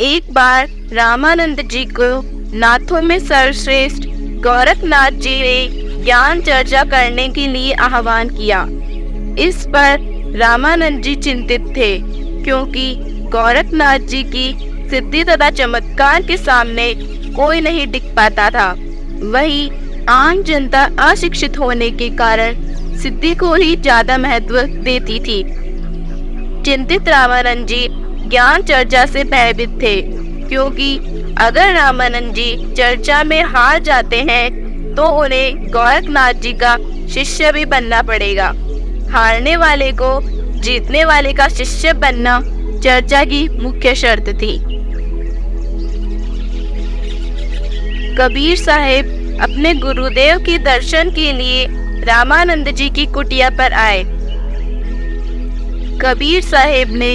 एक बार रामानंद जी को नाथों में सर्वश्रेष्ठ गोरखनाथ जी ने ज्ञान चर्चा करने के लिए आह्वान किया। इस पर रामानंद जी चिंतित थे, क्योंकि गोरखनाथ जी की सिद्धि तथा चमत्कार के सामने कोई नहीं टिक पाता था। वहीं आम जनता अशिक्षित होने के कारण सिद्धि को ही ज्यादा महत्व देती थी। चिंतित रामानंद जी ज्ञान चर्चा से भयभीत थे, क्योंकि अगर रामानंद जी चर्चा में हार जाते हैं तो उन्हें गोरखनाथ जी का शिष्य भी बनना पड़ेगा। हारने वाले को जीतने वाले का शिष्य बनना चर्चा की मुख्य शर्त थी। कबीर साहब अपने गुरुदेव के दर्शन के लिए रामानंद जी की कुटिया पर आए। कबीर साहब ने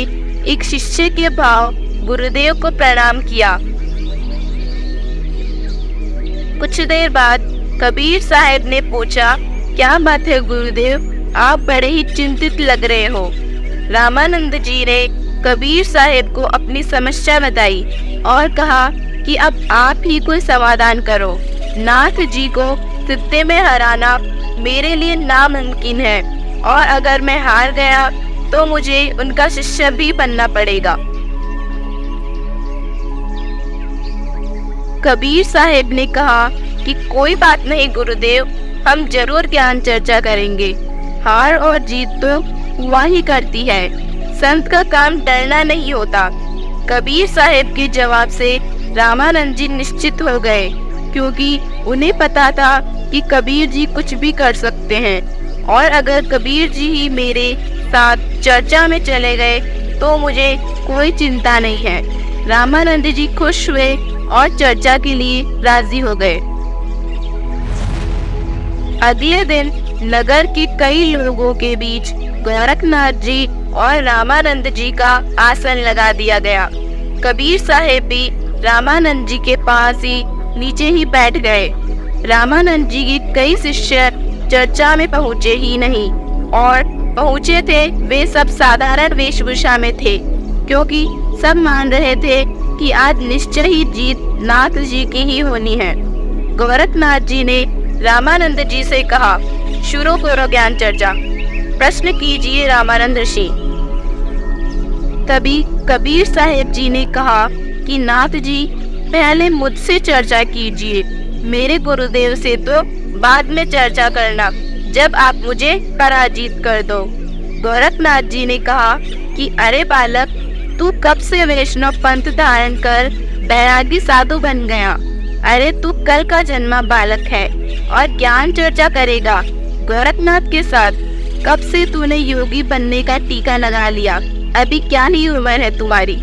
एक शिष्य के भाव गुरुदेव को प्रणाम किया। कुछ देर बाद कबीर साहब ने पूछा, क्या बात है गुरुदेव, आप बड़े ही चिंतित लग रहे हो। रामानंद जी ने कबीर साहब को अपनी समस्या बताई और कहा कि अब आप ही कोई समाधान करो। नाथ जी को सिद्धि में हराना मेरे लिए नामुमकिन है, और अगर मैं हार गया तो मुझे उनका शिष्य भी बनना पड़ेगा। कबीर साहब ने कहा कि कोई बात नहीं गुरुदेव, हम जरूर ज्ञान चर्चा करेंगे। हार और जीत तो हुआ ही करती है, संत का काम डरना नहीं होता। कबीर साहब के जवाब से रामानंद जी निश्चित हो गए, क्योंकि उन्हें पता था कि कबीर जी कुछ भी कर सकते हैं, और अगर कबीर जी ही मेरे साथ चर्चा में चले गए तो मुझे कोई चिंता नहीं है। रामानंद जी खुश हुए और चर्चा के लिए राजी हो गए। अगले दिन नगर के कई लोगों के बीच गोरखनाथ जी और रामानंद जी का आसन लगा दिया गया। कबीर साहब भी रामानंद जी के पास ही नीचे ही बैठ गए। रामानंद जी के कई शिष्य चर्चा में पहुँचे ही नहीं, और पहुँचे थे वे सब साधारण वेशभूषा में थे, क्योंकि सब मान रहे थे कि आज निश्चय ही जीत नाथ जी की ही होनी है। गोरखनाथ जी ने रामानंद जी से कहा, शुरू करो ज्ञान चर्चा, प्रश्न कीजिए रामानंद ऋषि। तभी कबीर साहब जी ने कहा कि नाथ जी पहले मुझसे चर्चा कीजिए, मेरे गुरुदेव से तो बाद में चर्चा करना, जब आप मुझे पराजित कर दो। गोरखनाथ जी ने कहा कि अरे बालक, तू कब से वैष्णव पंथ धारण कर बैरागी साधु बन गया। अरे तू कल का जन्मा बालक है और ज्ञान चर्चा करेगा गोरखनाथ के साथ। कब से तूने योगी बनने का टीका लगा लिया, अभी क्या ही उम्र है तुम्हारी।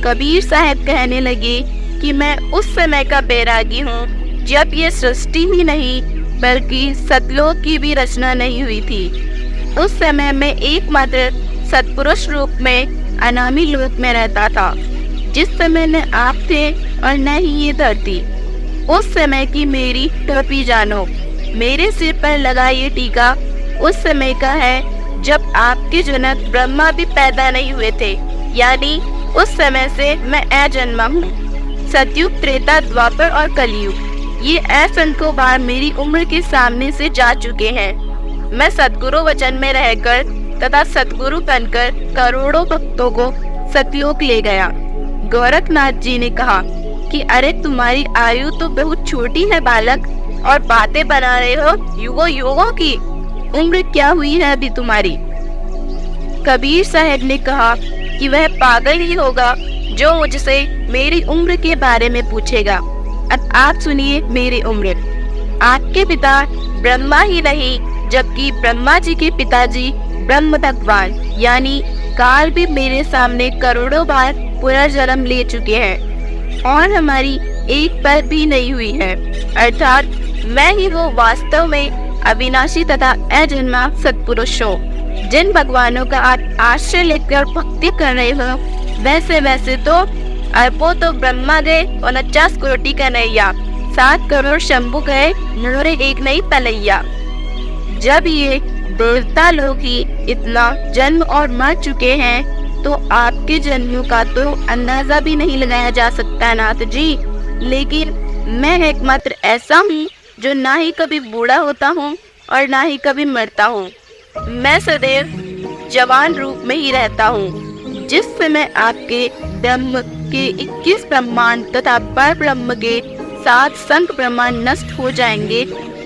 कबीर साहब कहने लगे कि मैं उस समय का बैरागी हूँ जब ये सृष्टि ही नहीं बल्कि सतलोक की भी रचना नहीं हुई थी। उस समय मैं एकमात्र सत्पुरुष रूप में अनामी लोक में रहता था, जिस समय न आप थे और न ही ये धरती। उस समय की मेरी टोपी जानो, मेरे सिर पर लगा ये टीका उस समय का है जब आपके जनक ब्रह्मा भी पैदा नहीं हुए थे, यानी उस समय से मैं अजन्मा हूँ। सतयुग, त्रेता, द्वापर और कलयुग, ये असंख्यों बार मेरी उम्र के सामने से जा चुके हैं। मैं सतगुरु वचन में रहकर तथा सतगुरु बनकर करोड़ों भक्तों को सतलोक ले गया। गोरखनाथ जी ने कहा कि अरे तुम्हारी आयु तो बहुत छोटी है बालक, और बातें बना रहे हो युगों युगों की। उम्र क्या हुई है अभी तुम्हारी। कबीर साहब ने कहा कि वह पागल ही होगा जो मुझसे मेरी उम्र के बारे में पूछेगा। अब आप सुनिए मेरी उम्र। आपके पिता ब्रह्मा ही नहीं, जबकि ब्रह्मा जी के पिताजी ब्रह्म भगवान यानी काल भी मेरे सामने करोड़ों बार पुनर्जन्म ले चुके हैं, और हमारी एक पल भी नहीं हुई है। अर्थात मैं ही वो वास्तव में अविनाशी तथा अजन्मा सत्पुरुष हूँ। जिन भगवानों का आप आश्रय लेकर भक्ति कर रहे हो, वैसे तो अरबों तो ब्रह्मा गए, 49 कोटि कन्हैया, 7 करोड़ शंभु गए, नूरे एक नहीं पलैया। जब ये देवता लोग ही इतना जन्म और मर चुके हैं, तो आपके जन्मों का तो अंदाजा भी नहीं लगाया जा सकता नाथ जी। लेकिन मैं एकमात्र ऐसा हूँ जो ना ही कभी बूढ़ा होता हूँ और ना ही कभी मरता हूँ। मैं सदैव जवान रूप में ही रहता हूँ। जिस समय आपके ब्रह्म के 21 ब्रह्मांड तथा पर ब्रह्म के 7 संख ब्रह्मांड नष्ट हो जाएंगे,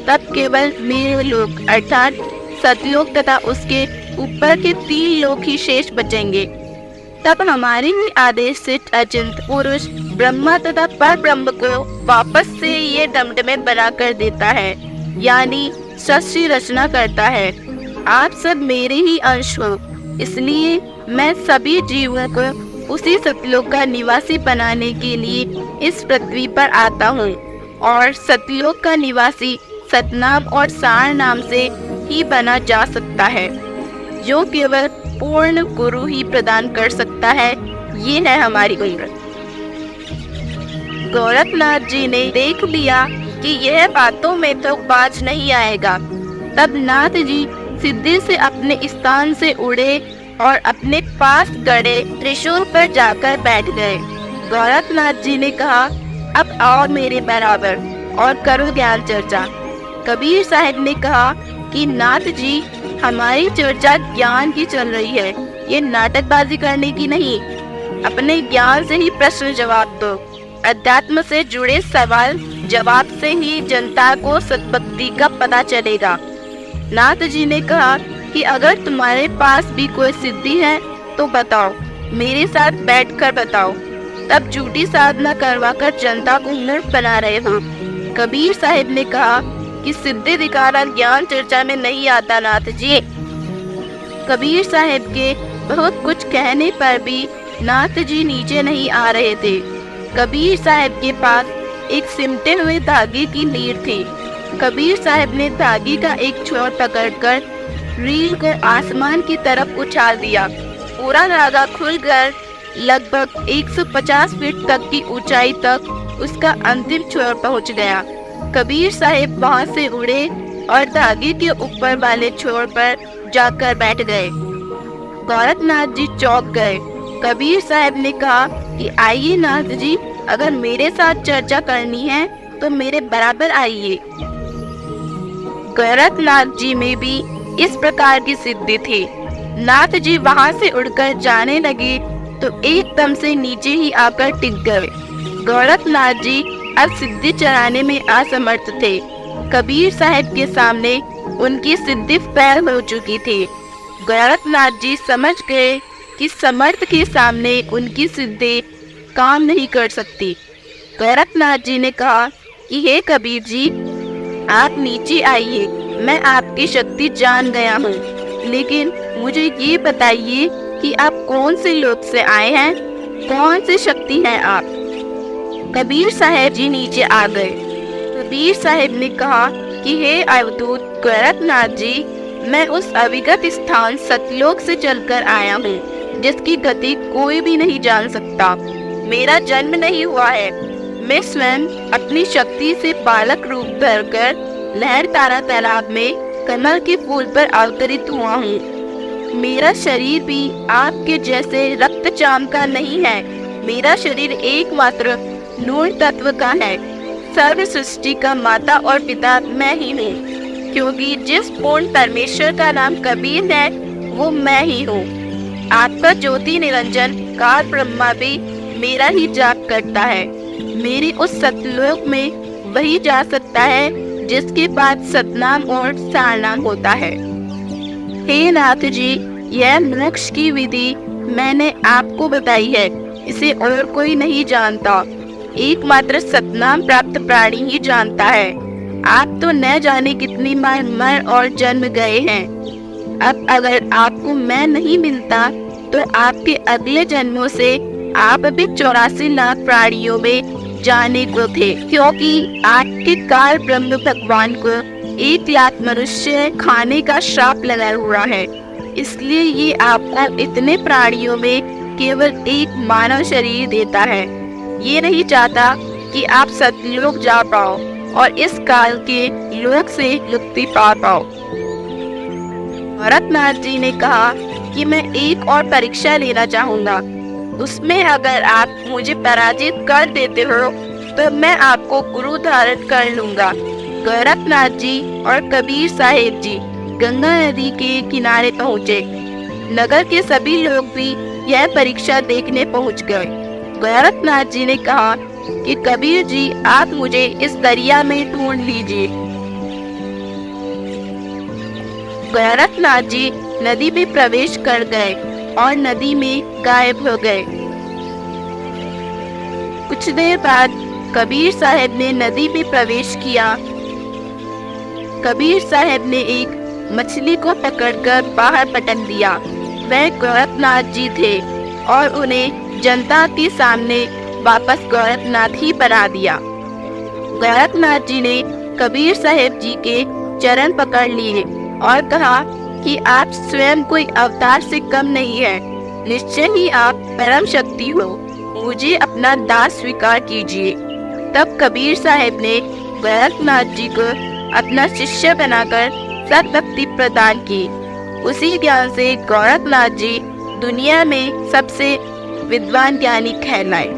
तब केवल मेरे लोक अर्थात सतलोक तथा उसके ऊपर के 3 लोक ही शेष बचेंगे। तब हमारे ही आदेश से अचिंत पुरुष ब्रह्मा तथा पर ब्रह्म को वापस से ये डमडमे बना कर देता है, यानी सृष्टि रचना करता है। आप सब मेरे ही अंश हो, इसलिए मैं सभी जीवों को उसी सतलोक का निवासी बनाने के लिए इस पृथ्वी पर आता हूँ। और सतलोक का निवासी सतनाम और सार नाम से ही बना जा सकता है, जो केवल पूर्ण गुरु ही प्रदान कर सकता है। ये है हमारी उम्र। गोरखनाथ जी ने देख लिया कि यह बातों में तो बाज नहीं आएगा। तब नाथ जी सिद्धि से अपने स्थान से उड़े और अपने पास गड़े त्रिशूल पर जाकर बैठ गए। गोरखनाथ जी ने कहा, अब आओ मेरे बराबर और करो ज्ञान चर्चा। कबीर साहब ने कहा कि नाथ जी, हमारी चर्चा ज्ञान की चल रही है, ये नाटकबाजी करने की नहीं। अपने ज्ञान से ही प्रश्न जवाब दो। अध्यात्म से जुड़े सवाल जवाब से ही जनता को सद्भक्ति का पता चलेगा। नाथ जी ने कहा कि अगर तुम्हारे पास भी कोई सिद्धि है तो बताओ, मेरे साथ बैठकर बताओ। तब झूठी साधना करवाकर जनता को मूर्ख बना रहे हो। कबीर साहब ने कहा कि सिद्धि दिखाना ज्ञान चर्चा में नहीं आता नाथ जी। कबीर साहब के बहुत कुछ कहने पर भी नाथ जी नीचे नहीं आ रहे थे। कबीर साहब के पास एक सिमटे हुए धागे की लीर थी। कबीर साहब ने धागे का एक छोर पकड़कर रील को आसमान की तरफ उछाल दिया। पूरा धागा खुलकर लगभग 150 फीट तक की ऊंचाई तक उसका अंतिम छोर पहुंच गया। कबीर साहब वहां से उड़े और धागे के ऊपर वाले छोर पर जाकर बैठ गए। गोरखनाथ जी चौंक गए। कबीर साहब ने कहा कि आइए नाथ जी, अगर मेरे साथ चर्चा करनी है तो मेरे बराबर आइए। गोरखनाथ जी में भी इस प्रकार की सिद्धि थी। नाथ जी वहां से उड़कर जाने लगे तो एकदम से नीचे ही आकर टिक गए। गोरखनाथ जी अब सिद्धि चलाने में असमर्थ थे। कबीर साहब के सामने उनकी सिद्धि फैल हो चुकी थी। गोरखनाथ जी समझ गए कि समर्थ के सामने उनकी सिद्धि काम नहीं कर सकती। गोरखनाथ जी ने कहा कि हे कबीर जी, आप नीचे आइए, मैं आपकी शक्ति जान गया हूँ, लेकिन मुझे ये बताइए कि आप कौन से लोक से आए हैं, कौन सी शक्ति है आप। कबीर साहब जी नीचे आ गए। कबीर साहब ने कहा कि हे अवधूत गोरखनाथ जी, मैं उस अविगत स्थान सतलोक से चलकर आया हूँ, जिसकी गति कोई भी नहीं जान सकता। मेरा जन्म नहीं हुआ है। मैं स्वयं अपनी शक्ति से बालक रूप धरकर लहर तारा तालाब में कमल के फूल पर अवतरित हुआ हूँ। मेरा शरीर भी आपके जैसे रक्तचाम का नहीं है। मेरा शरीर एकमात्र नूर तत्व का है। सर्व सृष्टि का माता और पिता मैं ही हूँ, क्योंकि जिस पूर्ण परमेश्वर का नाम कबीर है वो मैं ही हूँ। आपका ज्योति निरंजन काल ब्रह्मा भी मेरा ही जाप करता है। मेरे उस सतलोक में वही जा सकता है जिसके बाद सतनाम और सारनाम होता है। हे नाथ जी, यह मोक्ष की विधि मैंने आपको बताई है, इसे और कोई नहीं जानता। एकमात्र सतनाम प्राप्त प्राणी ही जानता है। आप तो न जाने कितनी बार मर और जन्म गए हैं। अब अगर आपको मैं नहीं मिलता तो आपके अगले जन्मों से आप भी 84 लाख प्राणियों में जाने को थे, क्योंकि आपके काल ब्रह्म भगवान को 1 लाख मनुष्य खाने का श्राप लगा हुआ है। इसलिए ये आपको इतने प्राणियों में केवल एक मानव शरीर देता है। ये नहीं चाहता कि आप सतलोक जा पाओ और इस काल के लोक से मुक्ति पा पाओ। गोरखनाथ जी ने कहा कि मैं एक और परीक्षा लेना चाहूँगा। उसमें अगर आप मुझे पराजित कर देते हो तो मैं आपको गुरु धारण कर लूँगा। गोरखनाथ जी और कबीर साहिब जी गंगा नदी के किनारे पहुँचे। नगर के सभी लोग भी यह परीक्षा देखने पहुँच गए। गोरखनाथ जी ने कहा कि कबीर जी, आप मुझे इस दरिया में ढूंढ लीजिए। गोरखनाथ जी नदी में प्रवेश कर गए और नदी में गायब हो गए। कुछ देर बाद कबीर साहब ने नदी में प्रवेश किया। कबीर साहब ने एक मछली को पकड़कर बाहर पटक दिया। वह गोरखनाथ जी थे और उन्हें जनता के सामने वापस गोरखनाथ ही बना दिया। गोरखनाथ जी ने कबीर साहब जी के चरण पकड़ लिए और कहा कि आप स्वयं कोई अवतार से कम नहीं है। निश्चय ही आप परम शक्ति हो। मुझे अपना दास स्वीकार कीजिए। तब कबीर साहब ने गोरखनाथ जी को अपना शिष्य बनाकर सब भक्ति प्रदान की। उसी ज्ञान से गोरखनाथ जी दुनिया में सबसे विद्वान ज्ञानी कहलाए।